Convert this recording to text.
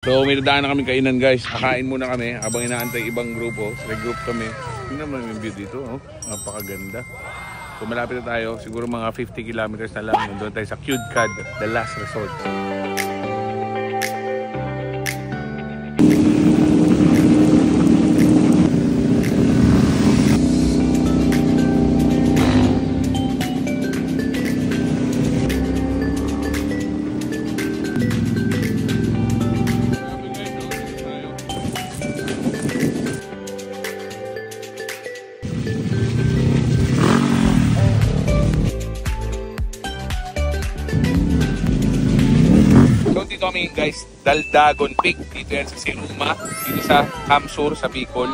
So may dadaan na kami kainan guys. Kakain muna kami habang inaantay ibang grupo. Regroup kami. Tingnan naman yung view dito. Oh. Napakaganda. So malapit na tayo. Siguro mga 50 kilometers na lang. Nandun tayo sa Cudcad, the last resort. Dito kami guys, Daldagon Peak. Dito yan sa Siruma, dito sa Camsur, sa Bicol.